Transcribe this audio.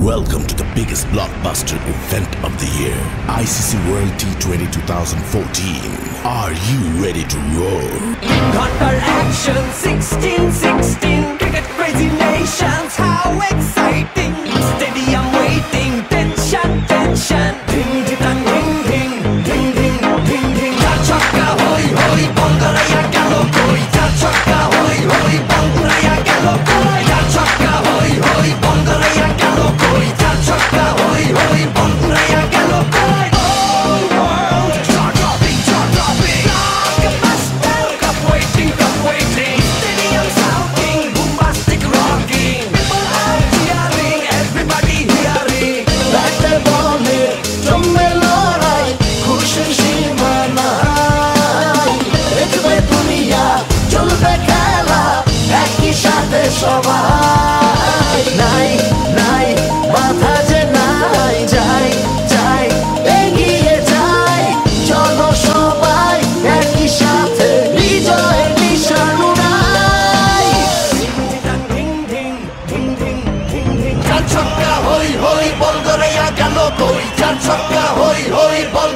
Welcome to the biggest blockbuster event of the year, ICC World T20 2014. Are you ready to roar? Thunder action, 16-16, cricket crazy nations, how exciting! Stadium waiting, tension, tension. Ding ding ding ding ding ding ding ding. Chakka hoi hoi, Bangalaya galo koi. Chakka hoi hoi, Bangalaya galo koi. Chakka hoi hoi, Bangalaya galo koi. Chakka hoi hoi, Bangalaya galo koi. All world, jaw dropping, like a master. Cup waiting, stadium shouting, bombastic rocking. People are cheering, everybody hearing. Batter bowle জমবে লড়াই খুশির সীমা নাই দেখবে দুনিয়া চলবে খেলা একই সাথে সবাই নাই নাই মাথা যে নাই যাই যাই এগিয়ে যাই চলো সবাই একই সাথে বিজয় নিশান উড়াই Ding ding ding ding ding ding. চার ছক্কা হই হই বল গড়াইয়া গেল কই চার ছক্কা হই হই বল